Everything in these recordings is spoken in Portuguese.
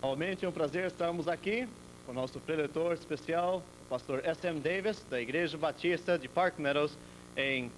Realmente é um prazer estarmos aqui com o nosso preletor especial, o pastor S.M. Davis, da Igreja Batista de Park Meadows, em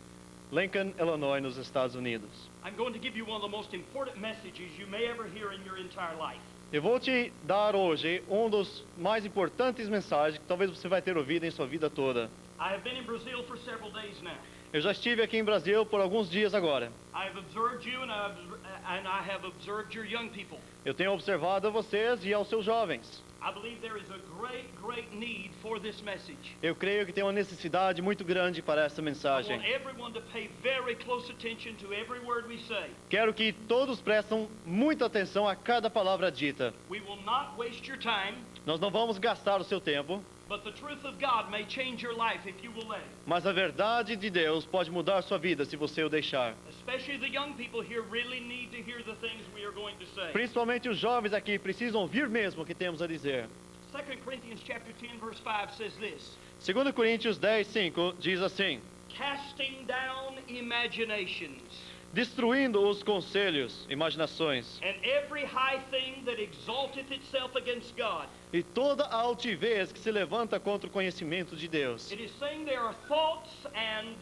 Lincoln, Illinois, nos Estados Unidos. I'm going to give you one of the most important messages you may ever hear in your entire life. Eu vou te dar hoje dos mais importantes mensagens que talvez você vai ter ouvido em sua vida toda. I have been in Brazil for several days now. Eu já estive aqui em Brasil por alguns dias agora. I have observed you and I have observed your young people. Eu tenho observado a vocês e aos seus jovens. I believe there is a great need for this message. Eu creio que tem uma necessidade muito grande para essa I mensagem. want everyone to pay very close attention to every word we say. Quero que todos prestem muita atenção a cada palavra dita. We will not waste your time, Nós não vamos gastar o seu tempo, but the truth of God may change your life if you will let it. mas a verdade de Deus pode mudar sua vida se você o deixar. Especially the young people here really need to hear the things we are going to say. Principalmente os jovens aqui precisam ouvir mesmo o que temos a dizer. 2 Corinthians chapter 10 verse 5 says this: 2 Coríntios 10:5 diz assim: casting down imaginations destruindo os conselhos, imaginações, and every high thing that exalteth itself against God. e toda a altivez que se levanta contra o conhecimento de Deus. It is saying there are thoughts and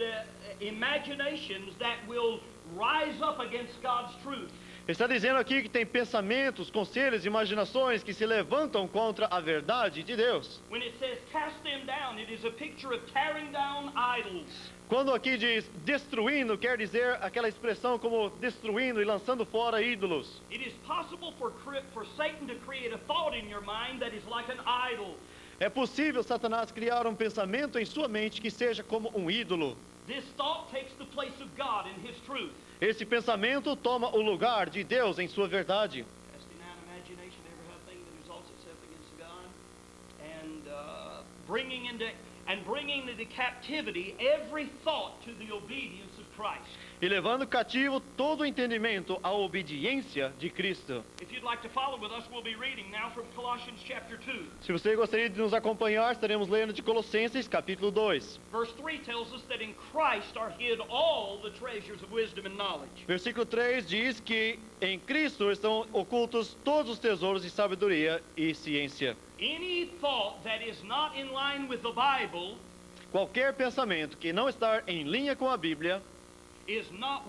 imaginations that will rise up against God's truth. Está dizendo aqui que tem pensamentos, conselhos, imaginações que se levantam contra a verdade de Deus. When it says cast them down, it is a picture of tearing down idols. Quando aqui diz destruindo, quer dizer aquela expressão como destruindo e lançando fora ídolos. It is possible for Satan to create a thought in your mind that is like an idol. É possível Satanás criar um pensamento em sua mente que seja como um ídolo. This thought takes the place of God in His truth. Esse pensamento toma o lugar de Deus em sua verdade. Casting down imagination, every high thing that exalts itself against God, and bringing into captivity every thought to the obedience of Christ. E levando cativo todo o entendimento à obediência de Cristo. If you'd like to follow with us, we'll be reading now from Colossians chapter 2. Se você gostaria de nos acompanhar, estaremos lendo de Colossenses capítulo 2. Verse 3 tells us that in Christ are hid all the treasures of wisdom and knowledge. Versículo 3 diz que em Cristo estão ocultos todos os tesouros de sabedoria e ciência. Any thought that is not in line with the Bible Qualquer pensamento que não está em linha com a Bíblia is not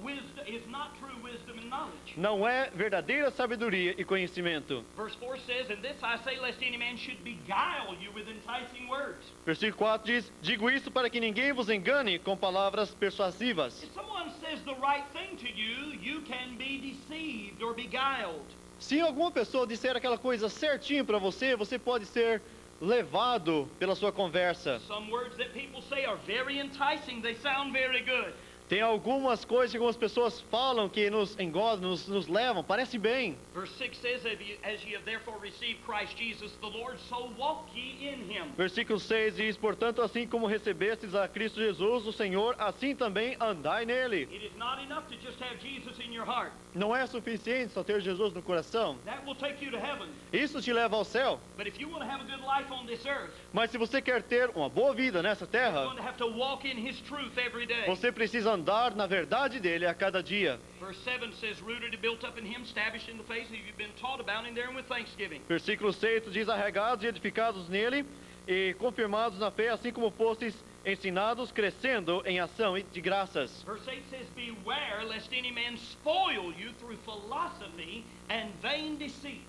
true wisdom and knowledge. não é verdadeira sabedoria e conhecimento. Verse 4 says, and this I say, lest any man should beguile you with enticing words. Versículo 4 diz: digo isto para que ninguém vos engane com palavras persuasivas. If someone says the right thing to you, you can be deceived or beguiled. Se alguma pessoa disser aquela coisa certinho para você, você pode ser levado pela sua conversa. Some words that people say are very enticing, they sound very good. Tem algumas coisas que algumas pessoas falam que nos engodam, nos levam, parece bem. Verse 6 says, as ye have therefore received Christ Jesus the Lord, so walk ye in him. Versículo 6 diz: portanto, assim como recebestes a Cristo Jesus, o Senhor, assim também andai nele. It is not enough to just have Jesus in your heart. Não é suficiente só ter Jesus no coração. That will take you to heaven. Isso te leva ao céu. But if you want to have a good life on this earth, Mas se você quer ter uma boa vida nessa you're terra, going to have to walk in his truth every day. você precisa andar na verdade dele a cada dia. Verse 7 says, rooted and built up in him, established in the faith that you've been taught, abounding therein with thanksgiving. Versículo 6 diz: arregados e edificados nele e confirmados na fé, assim como fostes ensinados, crescendo em ação de graças. Verse 8 says, beware lest any man spoil you through philosophy and vain deceit.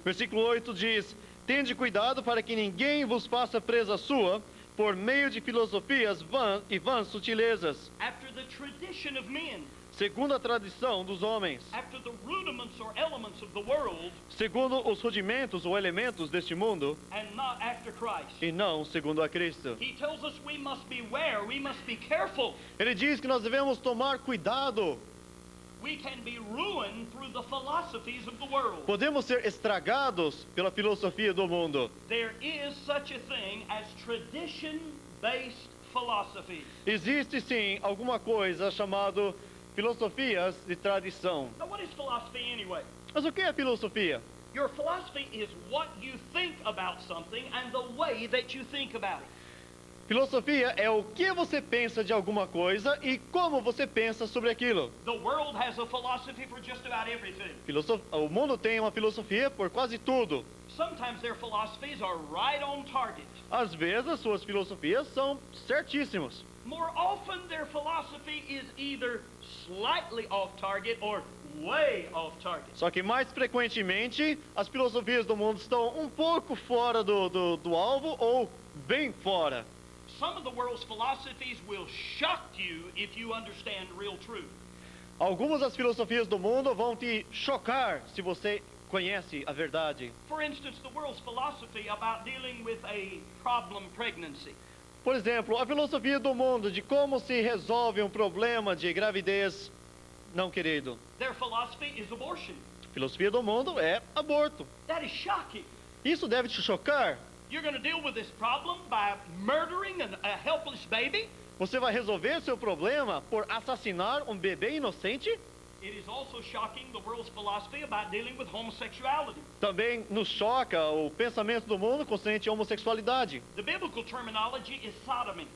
Versículo 8 diz: tende cuidado para que ninguém vos faça presa sua por meio de filosofias vãs sutilezas, After the tradition of men, segundo a tradição dos homens, after the rudiments or elements of the world, segundo os rudimentos ou elementos deste mundo, and not after Christ. e não segundo a Cristo. He tells us we must beware, we must be careful. Ele diz que nós devemos tomar cuidado. We can be ruined through the philosophies of the world. Podemos ser estragados pela filosofia do mundo. There is such a thing as tradition-based philosophies. Existe sim alguma coisa chamada filosofias de tradição. Now, what is philosophy anyway? Mas o que é filosofia? Your philosophy is what you think about something and the way that you think about it. Filosofia é o que você pensa de alguma coisa e como você pensa sobre aquilo. The world has a philosophy for just about everything. O mundo tem uma filosofia por quase tudo. Sometimes their philosophies are right on target. Às vezes, as suas filosofias são certíssimas. More often, their philosophy is either slightly off target or way off target. Só que mais frequentemente, as filosofias do mundo estão um pouco fora do alvo ou bem fora. Some of the world's philosophies will shock you if you understand real truth. Algumas das filosofias do mundo vão te chocar se você conhece a verdade. For instance, the world's philosophy about dealing with a problem pregnancy. Por exemplo, a filosofia do mundo de como se resolve um problema de gravidez não querido. Their philosophy is abortion. A filosofia do mundo é aborto. That is shocking. Isso deve te chocar. You're going to deal with this problem by murdering a helpless baby? Você vai resolver seu problema por assassinar um bebê inocente? It is also shocking the world's philosophy about dealing with homosexuality. Também nos choca o pensamento do mundo concernente à homossexualidade. The biblical terminology is sodomy.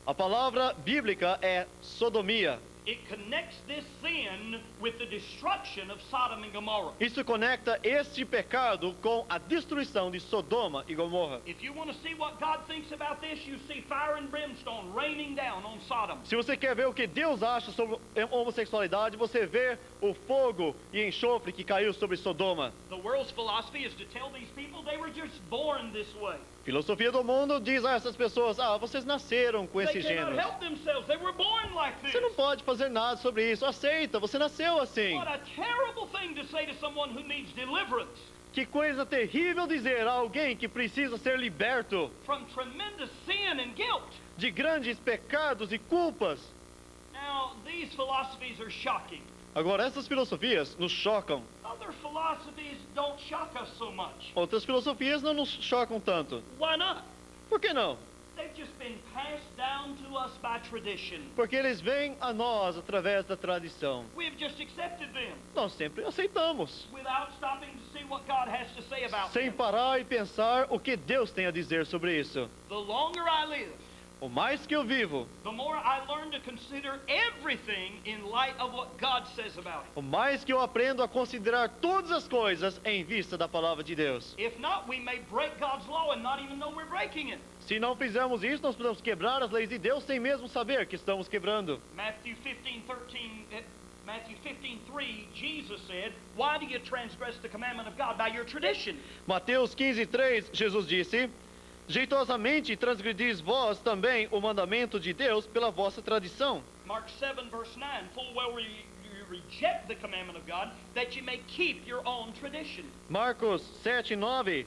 A palavra bíblica é sodomia. It connects this sin with the destruction of Sodom and Gomorrah. Isso conecta este pecado com a destruição de Sodoma e Gomorra. If you want to see what God thinks about this, you see fire and brimstone raining down on Sodom. Se você quer ver o que Deus acha sobre a homossexualidade, você vê o fogo e enxofre que caiu sobre Sodoma. The world's philosophy is to tell these people they were just born this way. Filosofia do mundo diz a essas pessoas: vocês nasceram com They esse cannot gênero. help themselves. They were born like this. Você não pode fazer nada sobre isso. Aceita, você nasceu assim. What a terrible thing to say to someone who needs deliverance Que coisa terrível dizer a alguém que precisa ser liberto from tremendous sin and guilt. de grandes pecados e culpas. Now, these philosophies are shocking. Agora, essas filosofias nos chocam. Other philosophies don't shock us so much. Outras filosofias não nos chocam tanto. Why not? Por que não? They've just been passed down to us by tradition. Porque eles vêm a nós através da tradição. We've just accepted them Nós sempre aceitamos, without stopping to see what God has to say about sem them. parar e pensar o que Deus tem a dizer sobre isso. The longer I live, O mais que eu vivo, the more I learn to consider everything in light of what God says about it. o mais que eu aprendo a considerar todas as coisas em vista da palavra de Deus. If not, we may break God's law and not even know we're breaking it. Se não fizermos isso, nós podemos quebrar as leis de Deus sem mesmo saber que estamos quebrando. Matthew 15:3, Jesus said, "Why do you transgress the commandment of God by your tradition?" Mateus 15:3, Jesus disse: Jeitosamente transgredis vós também o mandamento de Deus pela vossa tradição. Mark 7:9, "Full well you reject the commandment of God, that you may keep your own tradition." Marcos 7:9,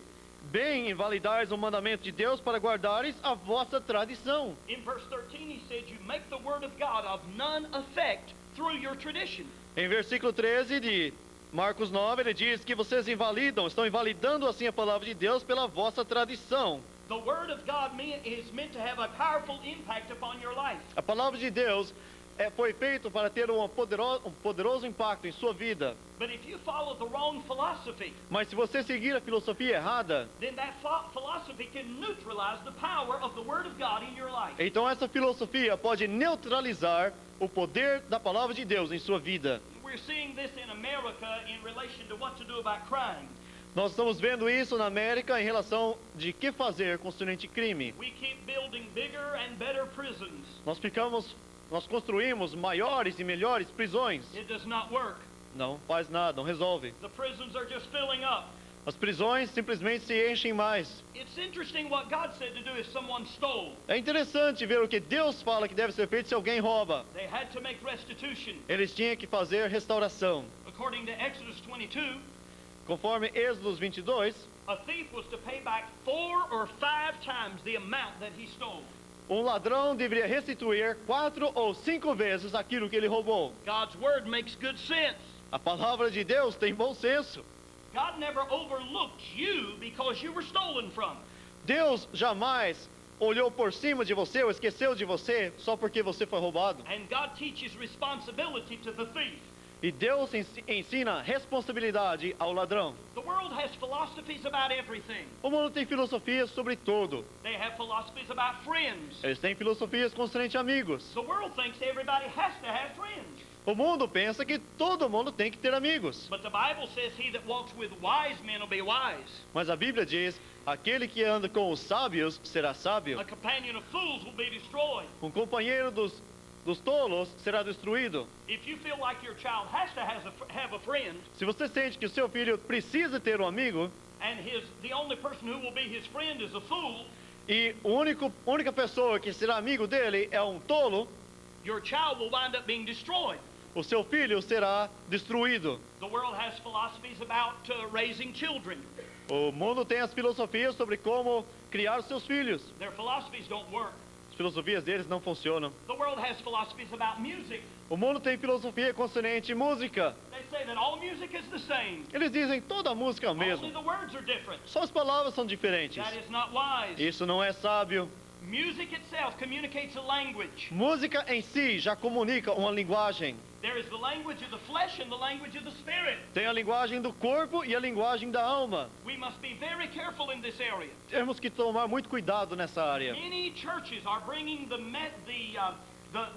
bem invalidais o mandamento de Deus para guardares a vossa tradição. In verse 13, he said, "You make the word of God of none effect through your tradition." Em versículo 13 de Marcos 9, ele diz que vocês estão invalidando assim a palavra de Deus pela vossa tradição. The word of God is meant to have a powerful impact upon your life. A palavra de Deus foi feito para ter um poderoso impacto em sua vida. But if you follow the wrong philosophy, Mas se você seguir a filosofia errada, then that philosophy can neutralize the power of the word of God in your life. então essa filosofia pode neutralizar o poder da palavra de Deus em sua vida. We're seeing this in America in relation to what to do about crime. Nós estamos vendo isso na América em relação de que fazer concernente crime. We keep building bigger and better prisons. Nós construímos maiores e melhores prisões. It does not work. Não faz nada, não resolve. The prisons are just filling up. As prisões simplesmente se enchem mais. It's interesting what God said to do if someone stole. É interessante ver o que Deus fala que deve ser feito se alguém rouba. They had to make restitution. Eles tinham que fazer restauração. According to Exodus 22, Conforme Êxodo 22, a thief was to pay back 4 or 5 times the amount that he stole. ladrão deveria restituir 4 ou 5 vezes aquilo que ele roubou. God's word makes good sense. A palavra de Deus tem bom senso. God never overlooked you because you were stolen from. Deus jamais olhou por cima de você ou esqueceu de você só porque você foi roubado. And God teaches responsibility to the thief. E Deus ensina responsabilidade ao ladrão. The world has philosophies about everything. O mundo tem filosofias sobre tudo. They have philosophies about friends. Eles têm filosofias concernentes a amigos. The world thinks everybody has to have friends. O mundo pensa que todo mundo tem que ter amigos. But the Bible says he that walks with wise men will be wise. Mas a Bíblia diz, aquele que anda com os sábios será sábio. A companion of fools will be destroyed. Companheiro dos tolos será destruído. If you feel like your child has to have a friend, Se você sente que o seu filho precisa ter um amigo, and the only person who will be his friend is a fool, e a única pessoa que será amigo dele é um tolo, your child will wind up being destroyed. o seu filho será destruído. The world has philosophies about raising children. O mundo tem as filosofias sobre como criar seus filhos. Their philosophies don't work. As filosofias deles não funcionam. The world has philosophies about music. O mundo tem filosofia concernente música. They say that all music is the same. Eles dizem toda música é o Only mesmo. the words are different. Só as palavras são diferentes. That is not wise. Isso não é sábio. Music itself communicates a language. Música em si já comunica uma linguagem. There is the language of the flesh and the language of the spirit. Tem a linguagem do corpo e a linguagem da alma. We must be very careful in this area. Temos que tomar muito cuidado nessa área. Many churches are bringing the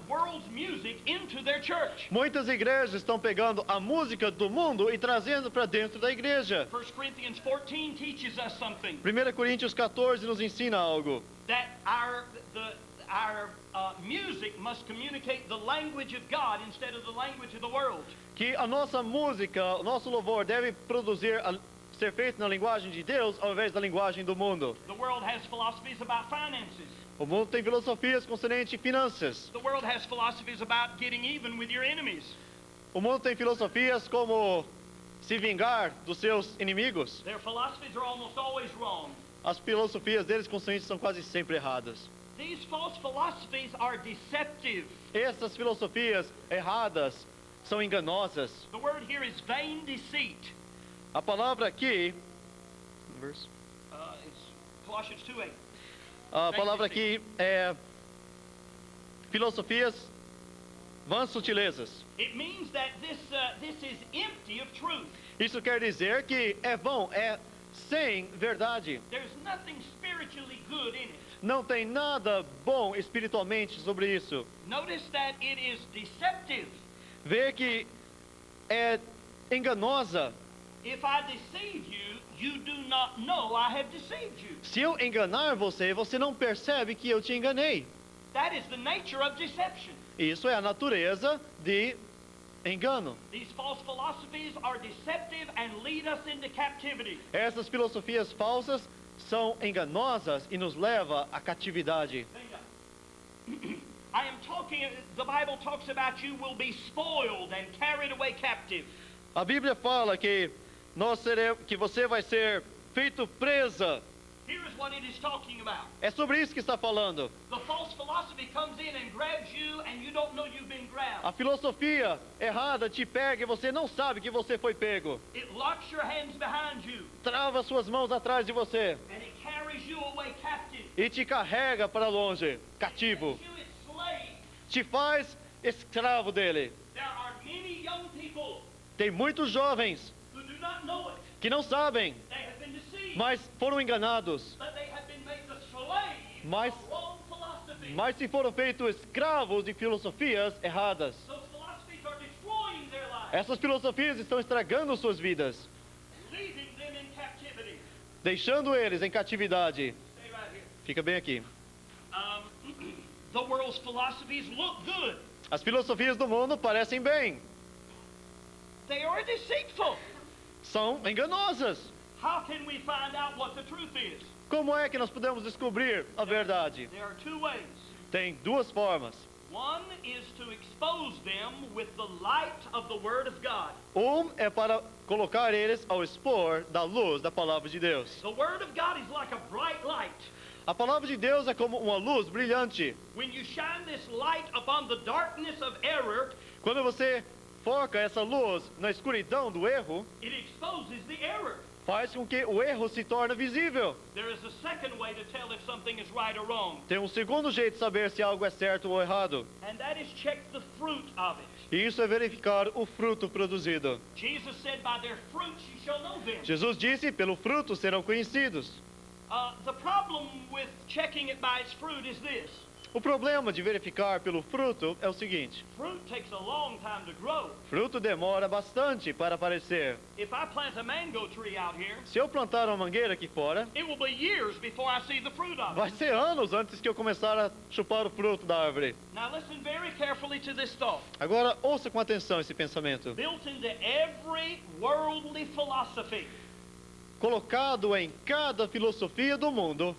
world's music into their church. Muitas igrejas estão pegando a música do mundo e trazendo para dentro da igreja. 1 Corinthians 14 teaches us something. 1 Coríntios 14 nos ensina algo. That our music must communicate the language of God instead of the language of the world. Que a nossa música, o nosso louvor deve ser feito na linguagem de Deus ao invés da linguagem do mundo. The world has philosophies about finances. O mundo tem filosofias concernentes a finanças. The world has philosophies about getting even with your enemies. O mundo tem filosofias como se vingar dos seus inimigos. Their philosophies are almost always wrong. As filosofias deles concernentes são quase sempre erradas. These false philosophies are deceptive. Essas filosofias erradas são enganosas. The word here is vain deceit. A palavra aqui, It's Colossians 2:8. a palavra aqui é filosofias vãs sutilezas. It means that this is empty of truth. Isso quer dizer que é vão, é sem verdade. There's nothing spiritually good in it. Não tem nada bom espiritualmente sobre isso. Notice that it is deceptive. Vê que é enganosa. If I deceive you, you do not know I have deceived you. Se eu enganar você, você não percebe que eu te enganei. That is the nature of deception. Isso é a natureza de engano. These false philosophies are deceptive and lead us into captivity. Essas filosofias falsas são enganosas e nos leva à catividade. I am talking, the Bible talks about you will be spoiled and carried away captive. A Bíblia fala que que você vai ser feito presa. Here is what it is talking about. É sobre isso que está falando. The false philosophy comes in and grabs you and you don't know you've been grabbed. A filosofia errada te pega e você não sabe que você foi pego. It locks your hands behind you Trava suas mãos atrás de você and it carries you away captive. e te carrega para longe, cativo. Makes you its slave. Te faz escravo dele. There are many young people Tem muitos jovens who do not know it. que não sabem, They have been deceived. mas foram enganados. But they have been made the slave Mas- of wrong philosophy. Mas se foram feitos escravos de filosofias erradas. Those philosophies are destroying their lives, Essas filosofias estão estragando suas vidas, leaving them in captivity. deixando eles em catividade. Stay right here. Fica bem aqui. The world's philosophies look good. As filosofias do mundo parecem bem, They are deceitful. são enganosas. How can we find out what the truth is? Como é que nós podemos descobrir a verdade? There are two ways. Tem duas formas. One is to expose them with the light of the Word of God. É para colocar eles ao expor da luz da palavra de Deus. The Word of God is like a bright light. A palavra de Deus é como uma luz brilhante. When you shine this light upon the darkness of error, Quando você foca essa luz na escuridão do erro, it exposes the error. faz com que o erro se torne visível. There is a second way to tell if something is right or wrong, Tem um segundo jeito de saber se algo é certo ou errado. and that is check the fruit of it. E isso é verificar o fruto produzido. Jesus said, by their fruits you shall know them. Jesus disse, pelo fruto serão conhecidos. The problem with checking it by its fruit is this. O problema de verificar pelo fruto é o seguinte: Fruit takes a long time to grow. fruto demora bastante para aparecer. If I plant a mango tree out here, Se eu plantar uma mangueira aqui fora, it will be years before I see the fruit of vai it. ser anos antes que eu começar a chupar o fruto da árvore. Now listen very carefully to this thought. Agora, ouça com atenção esse pensamento. Built into every worldly philosophy Colocado em cada filosofia do mundo,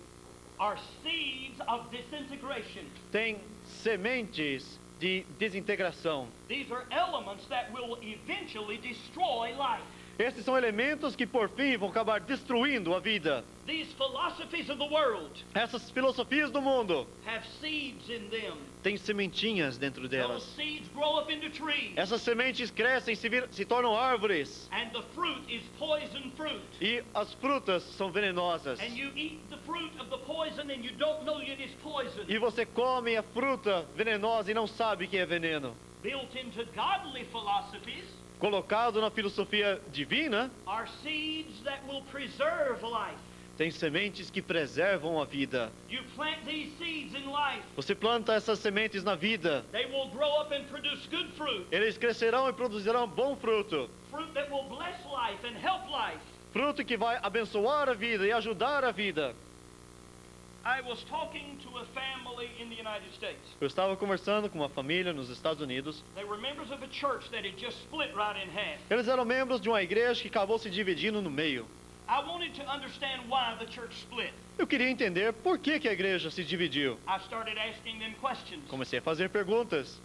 are seeds of disintegration. tem sementes de desintegração. These are elements that will eventually destroy life. Esses são elementos que por fim vão acabar destruindo a vida. These philosophies of the world Essas filosofias do mundo have seeds in them. têm sementinhas dentro Those delas. seeds grow up into trees, Essas sementes crescem, se tornam árvores. and the fruit is poison fruit. E as frutas são venenosas. And you eat the fruit of the poison and you don't know it is poison. E você come a fruta venenosa e não sabe que é veneno. Built into godly philosophies Colocado na filosofia divina, are seeds that will preserve life. tem sementes que preservam a vida. You plant these seeds in life, Você planta essas sementes na vida, they will grow up and produce good fruit. eles crescerão e produzirão bom fruto. Fruit that will bless life and help life. Fruto que vai abençoar a vida e ajudar a vida. I was talking to a family in the United States. Eu estava conversando com uma família nos Estados Unidos. They were members of a church that had just split right in half. Eles eram membros de uma igreja que acabou se dividindo no meio. I wanted to understand why the church split. Eu queria entender por que a igreja se dividiu. I started asking them questions. Comecei a fazer perguntas.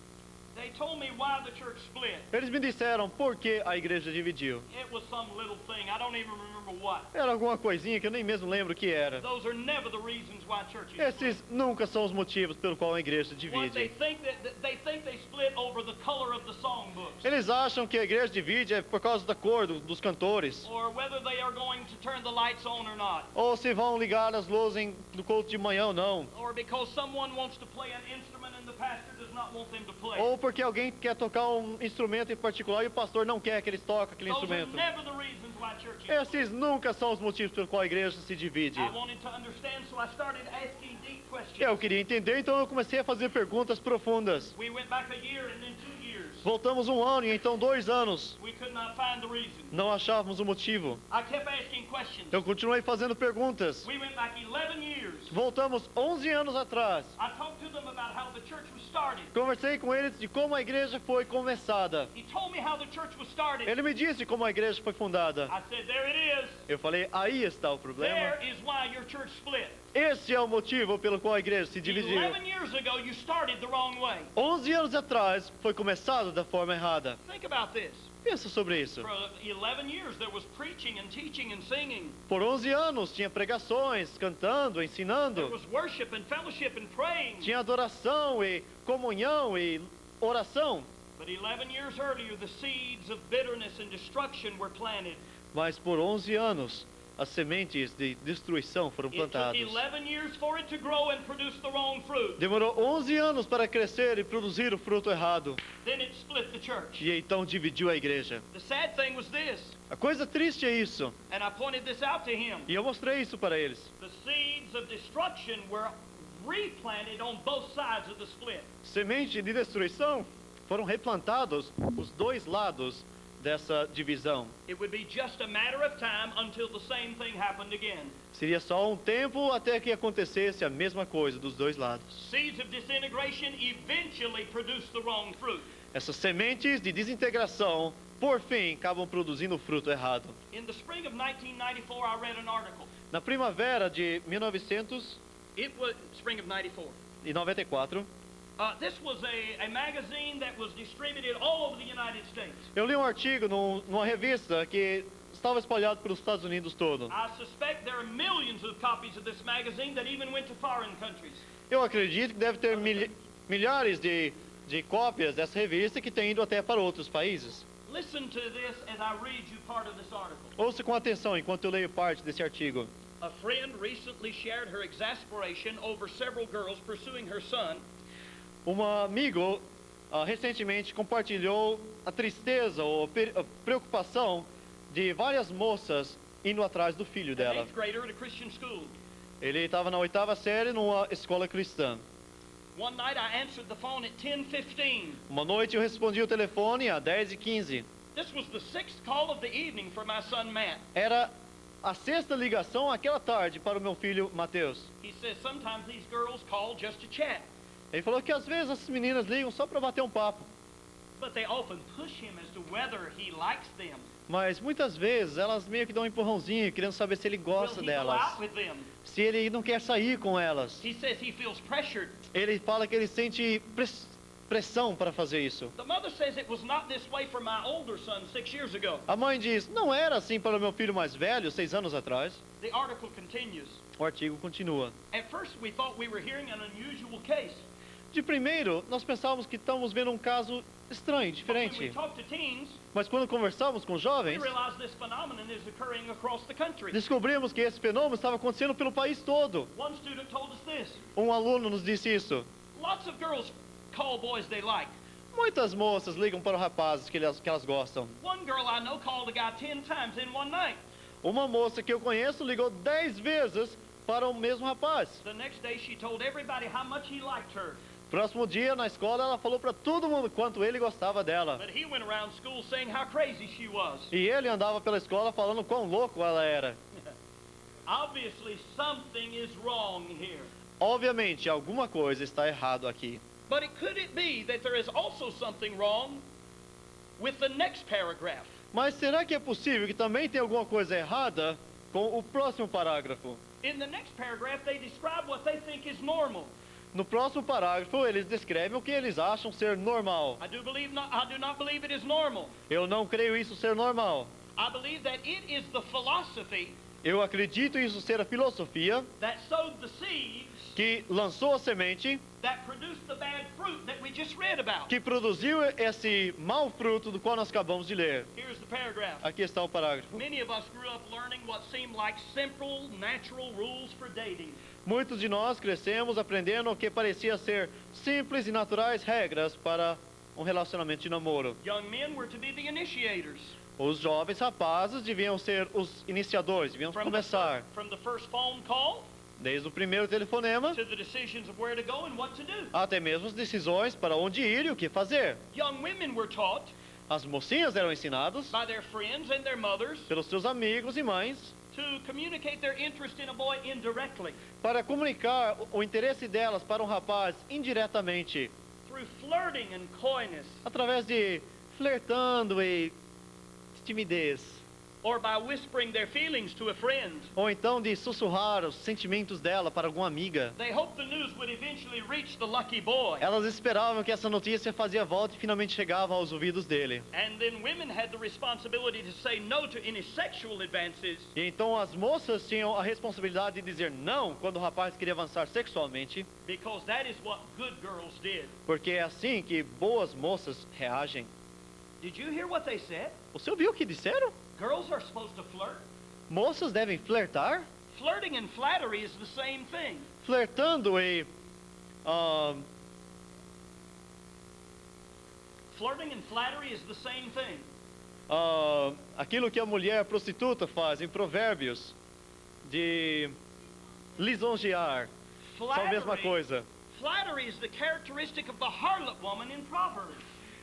They told me why the church split. Eles me disseram por que a igreja dividiu. It was some little thing. I don't even remember what. Era alguma coisinha que eu nem mesmo lembro o que era. Those are never the reasons why churches split. Esses nunca são os motivos pelo qual a igreja What they divide. think that they think they split over the color of the songbooks, Eles acham que a igreja divide é por causa da cor dos cantores. or whether they are going to turn the lights on or not, Ou se vão ligar as luzes no culto de manhã ou não. or because someone wants to play an instrument and the pastor does not want them to play. Ou porque alguém quer tocar um instrumento em particular e o pastor não quer que eles toquem aquele Those are instrumento. never the reasons why churches split. Esses nunca são os motivos pelo qual a igreja se divide. I wanted to understand, so I started asking deep questions. Eu queria entender, então eu comecei a fazer perguntas profundas. We went back a year and then 2 years. Voltamos um ano e então 2 anos. We could not find the reason. Não achávamos o motivo. I kept asking questions. Eu continuei fazendo perguntas. We went back 11 years. Voltamos 11 anos atrás. I talked to them about how the church was started. Conversei com eles de como a igreja foi começada. He told me how the church was started. Ele me disse como a igreja foi fundada. I said, there it is. Eu falei, aí está o problema. There is why your church split. Esse é o motivo pelo qual a igreja se dividiu. 11 years ago, you started the wrong way. 11 anos atrás foi começado da forma errada. Think about this. Pensa sobre isso. For 11 years, there was preaching and teaching and singing. Por 11 anos tinha pregações, cantando, There ensinando. was worship and fellowship and praying. Tinha adoração e comunhão e oração. But 11 years earlier, the seeds of bitterness and destruction were planted. Mas por 11 anos as sementes de destruição foram It took plantadas. 11 years for it to grow and produce the wrong fruit. Demorou 11 anos para crescer e produzir o fruto errado. Then it split the church. E então dividiu a igreja. The sad thing was this, A coisa triste é isso. and I pointed this out to him. E eu mostrei isso para eles. The seeds of destruction were replanted on both sides of the split. Semente de destruição foram replantados os dois lados dessa divisão. It would be just a matter of time until the same thing happened again. Seria só um tempo até que acontecesse a mesma coisa dos dois lados. Seeds of disintegration eventually produce the wrong fruit. Essas sementes de desintegração, por fim, acabam produzindo o fruto errado. In the spring of 1994, I read an article. Na primavera de 1994, It was spring of 94. This was a magazine that was distributed all over the United States. eu li um artigo numa revista que estava espalhado pelos Estados Unidos todo. I suspect there are millions of copies of this magazine that even went to foreign countries. Eu acredito que deve ter milhares de cópias dessa revista que tem ido até para outros países. Listen to this as I read you part of this article. Ouça com atenção enquanto eu leio parte desse artigo. A friend recently shared her exasperation over several girls pursuing her son. Um amigo recentemente compartilhou a tristeza ou a preocupação de várias moças indo atrás do filho An dela. eighth grader at a Christian school. Ele estava na 8ª série numa escola cristã. One night I answered the phone at 10:15. Uma noite eu respondi o telefone às 10h15. This was the 6th call of the evening for my son Matt. Era a 6ª ligação aquela tarde para o meu filho Mateus. He says sometimes these girls call just to chat, Ele falou que às vezes as meninas ligam só para bater um papo, but they often push him as to whether he likes them. mas muitas vezes elas meio que dão um empurrãozinho, querendo saber se ele Will gosta he go delas, out with them? se ele não quer sair com elas. He says he feels pressured. Ele fala que ele sente pressão para fazer isso. The mother says it was not this way for my older son 6 years ago. A mãe diz, não era assim para o meu filho mais velho, 6 anos atrás. The article continues. O artigo continua. At first we thought we were hearing an unusual case. De primeiro, nós pensávamos que estamos vendo um caso estranho, But when we diferente. talk to teens, Mas quando conversávamos com we jovens, realize this phenomenon is occurring across the country. descobrimos que esse fenômeno estava acontecendo pelo país todo. One student told us this. Um aluno nos disse isso. Lots of girls call boys they like. Muitas moças ligam para os rapazes que elas gostam. One girl I know called a guy 10 times in one night. Uma moça que eu conheço ligou 10 vezes para o mesmo rapaz. The next day she told everybody how much he liked her. Próximo dia, na escola, ela falou para todo mundo quanto ele gostava dela. But he went around school saying how crazy she was. E ele andava pela escola falando quão louco ela era. Obviously something is wrong here. Obviamente, alguma coisa está errado aqui. But could it be that there is also something wrong with the next paragraph? Mas será que é possível que também tem alguma coisa errada com o próximo parágrafo? In the next paragraph they describe what they think is normal. No próximo parágrafo, eles descrevem o que eles acham ser normal. I do not believe it is normal. Eu não creio isso ser normal. I believe that it is the philosophy Eu acredito isso ser a filosofia that sowed the seeds que lançou a semente, that produced the bad fruit that we just read about. que produziu esse mau fruto do qual nós acabamos de ler. Here's the paragraph. Aqui está o parágrafo. Many of us grew up learning what seemed like simple, natural rules for dating. Muitos de nós crescemos aprendendo o que parecia ser simples e naturais regras para um relacionamento de namoro. Young men were to be the initiators. Os jovens rapazes deviam ser os iniciadores, deviam começar From the first phone call desde o primeiro telefonema to the decisions of where to go and what to do. até mesmo as decisões para onde ir e o que fazer. Young women were taught As mocinhas eram ensinadas by their friends and their mothers pelos seus amigos e mães to communicate their interest in a boy indirectly para comunicar o interesse delas para um rapaz indiretamente, through flirting and coyness, através de flertando e timidez, or by whispering their feelings to a friend. ou então de sussurrar os sentimentos dela para alguma amiga. They hoped the news would eventually reach the lucky boy. Elas esperavam que essa notícia fazia volta e finalmente chegava aos ouvidos dele. And then women had the responsibility to say no to any sexual advances E então as moças tinham a responsabilidade de dizer não quando o rapaz queria avançar sexualmente, because that is what good girls did. porque é assim que boas moças reagem. Did you hear what they said? Você ouviu o que disseram? Girls are supposed to flirt. Moças devem flertar? Flirting and flattery is the same thing. Flertando e Flirting and flattery is the same thing. aquilo que a mulher prostituta faz em Provérbios, de lisonjear, são a mesma coisa. Flattery is the characteristic of the harlot woman in Proverbs.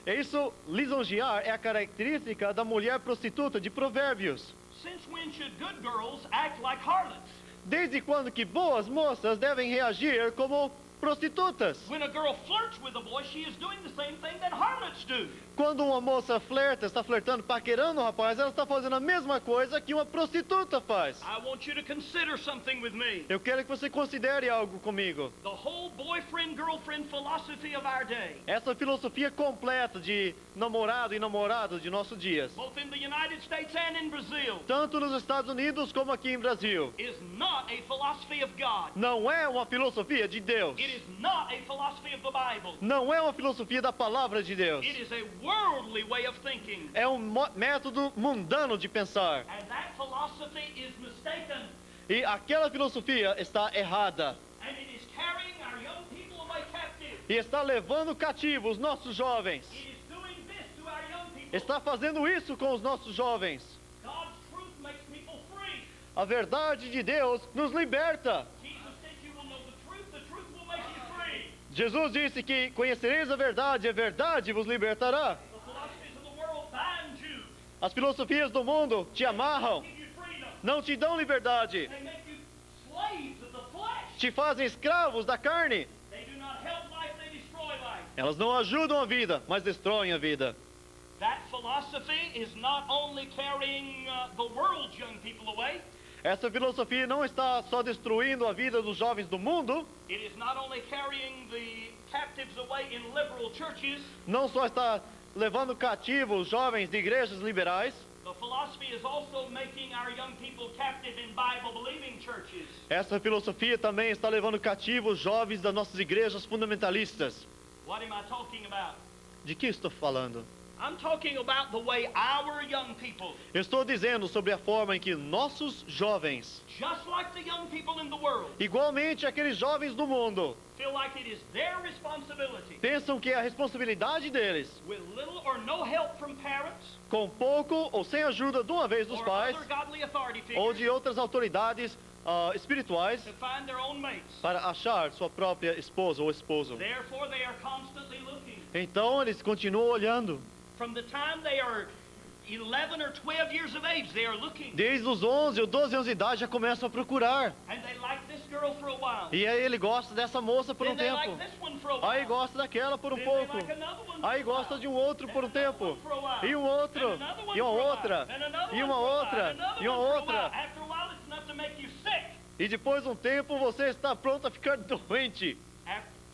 É isso, lisonjear é a característica da mulher prostituta de Provérbios. Since when should good girls act like harlots? Desde quando que boas moças devem reagir como prostitutas? When a girl flirts with a boy, she is doing the same thing that harlots do. Quando uma moça flerta, está flertando, paquerando o rapaz, ela está fazendo a mesma coisa que uma prostituta faz. I want you to consider something with me. Eu quero que você considere algo comigo. The whole boyfriend-girlfriend philosophy of our day, Essa filosofia completa de namorado e namorada de nossos dias, both in the United States and in Brazil, tanto nos Estados Unidos como aqui em Brasil, is not a philosophy of God. não é uma filosofia de Deus. It is not a philosophy of the Bible. Não é uma filosofia da palavra de Deus. It is a worldly way of thinking. É um método mundano de pensar. And that philosophy is mistaken. E aquela filosofia está errada. And it is carrying our young people away captive. e está levando cativo os nossos jovens. It is doing this to our young people. Está fazendo isso com os nossos jovens. God's truth makes people free. A verdade de Deus nos liberta. Jesus said you will know the truth will make you free. Jesus disse que conhecereis a verdade vos libertará. The philosophies of the world bind you, As filosofias do mundo te amarram, give you freedom. não te dão liberdade, They make you slaves of the flesh. te fazem escravos da carne. They do not help life, they destroy life. Elas não ajudam a vida, mas destroem a vida. That philosophy is not only carrying the world's young people away, Essa filosofia não está só destruindo a vida dos jovens do mundo, it is not only carrying the captives away in liberal churches, não só está levando cativo os jovens de igrejas liberais, the philosophy is also making our young people captive in Bible-believing churches. essa filosofia também está levando cativo os jovens das nossas igrejas fundamentalistas. What am I talking about? De que estou falando? I'm talking about the way our young people, Eu estou dizendo sobre a forma em que nossos jovens, just like the young people in the world, igualmente aqueles jovens do mundo, feel like it is their responsibility, pensam que é a responsabilidade deles, with little or no help from parents com pouco ou sem ajuda de uma vez dos or pais other godly authority ou figures, de outras autoridades espirituais, to find their own mates. para achar sua própria esposa ou esposo. Therefore, they are constantly looking. Então eles continuam olhando. From the time they are 11 or 12 years of age, they are looking. Desde os 11 ou 12 anos de idade já começam a procurar. And they like this girl for a while. E aí ele gosta dessa moça por Then um they tempo. like this one for a while. Aí gosta daquela por um Then pouco. they like another one for Aí a gosta while. de um outro por um And another tempo. one for a while. E um outro. And another one E uma for a while. outra. And another E one uma for a while. outra. And another E uma one for a outra. while. After a while, it's enough to make you sick. E depois de um tempo você está pronto a ficar doente.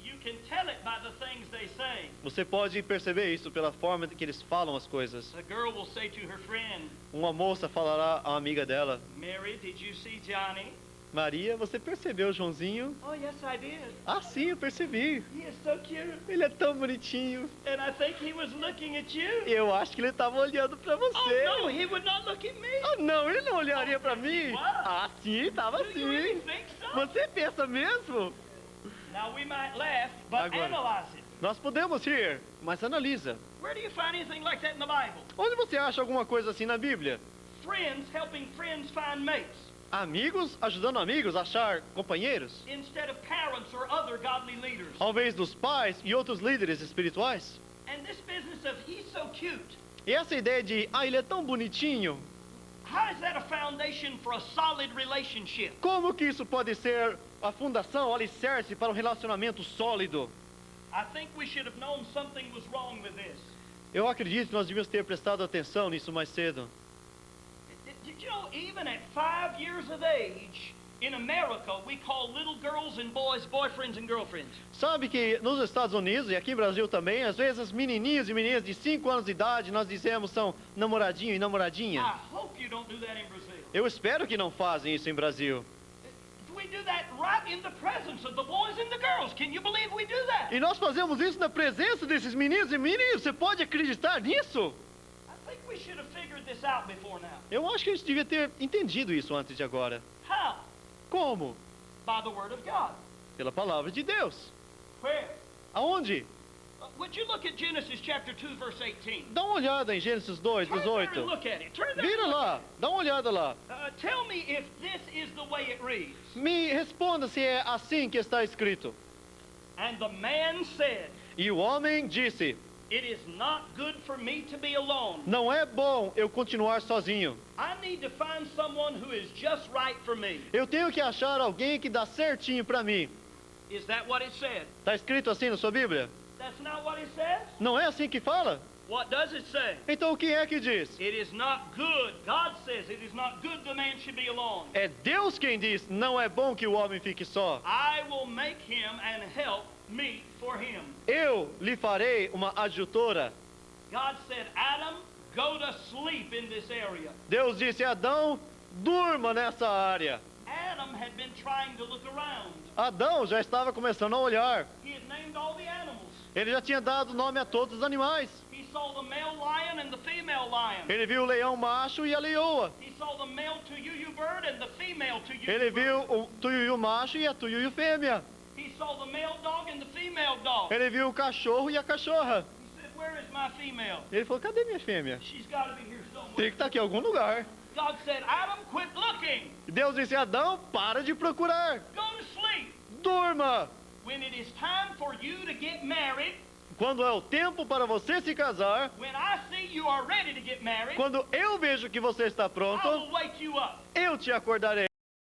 You can tell it by the things they say. Você pode perceber isso pela forma que eles falam as coisas. The girl will say to her friend, Uma moça falará à amiga dela: Mary, did you see Johnny? Maria, você percebeu o Joãozinho? Oh, yes, I did. Ah, sim, eu percebi. He is so cute. Ele é tão bonitinho. And I think he was looking at you. Eu acho que ele estava olhando para você. Oh, no, he would not look at me. Ah, não, ele não olharia para mim. Ah, sim, estava Do you really sim. think so? Você pensa mesmo? Now, we might laugh, but Agora. analyze it. Nós podemos rir, mas analisa. Where do you find anything like that in the Bible? Onde você acha alguma coisa assim na Bíblia? Friends helping friends find mates Amigos ajudando amigos a achar companheiros, instead of parents or other godly leaders. ao invés dos pais e outros líderes espirituais. And this business of he's so cute, E essa ideia de, ele é tão bonitinho, how is that a foundation for a solid relationship? como que isso pode ser a fundação, o alicerce para um relacionamento sólido? I think we should have known something was wrong with this. Eu acredito que nós devíamos ter prestado atenção nisso mais cedo. Did you know, even at 5 years of age, in America, we call little girls and boys boyfriends and girlfriends. Sabe que nos Estados Unidos e aqui no Brasil também, às vezes as menininhas e meninas de 5 anos de idade, nós dizemos são namoradinho e namoradinha. I hope you don't do that in Brazil. Eu espero que não fazem isso em Brasil. We do that right in the presence of the boys and the girls. Can you believe we do that? E nós fazemos isso na presença desses meninos e meninas. Você pode acreditar nisso? I think we should have figured this out before now. Eu acho que a gente devia ter entendido isso antes de agora. How? Como? By the Word of God. Pela palavra de Deus. Where? Aonde? Would you look at Genesis chapter 2, verse 18? Dá uma olhada em Gênesis 2, Turn there and 18. look at it. Turn there Vira and look lá, dá uma olhada lá. at it. Tell me if this is the way it reads. Me responda se é assim que está escrito. And the man said, E o homem disse: It is not good for me to be alone. não é bom eu continuar sozinho. I need to find someone who is just right for me. Eu tenho que achar alguém que dá certinho para mim. Is that what it said? Está escrito assim na sua Bíblia? That's not what it says? Não é assim que fala? What does it say? Então o que é que diz? It is not good. God says it is not good the man should be alone. É Deus quem diz: não é bom que o homem fique só. I will make him and help meet for him. Eu lhe farei uma adjutora. God said, Adam, go to sleep in this area. Deus disse: Adão, durma nessa área. Adam had been trying to look around. Adão já estava começando a olhar. He had named all the animals. Ele já tinha dado nome a todos os animais. He saw the male lion and the female lion. Ele viu o leão macho e a leoa. He saw the male tuyuyu bird and the female tuyuyu Ele bird. viu o tuiuiu macho e a tuiuiu fêmea. He saw the male dog and the female dog. Ele viu o cachorro e a cachorra. He said, "Where is my female? Ele falou, cadê minha fêmea? She's got to be here Tem somewhere." que estar aqui em algum lugar. God said, "Adam, quit looking. E Deus disse, Adão, para de procurar. Go to sleep. Durma. When it is time for you to get married, Quando é o tempo para você se casar, when I see you are ready to get married, quando eu vejo que você está I pronto, will wake you up." eu te acordarei.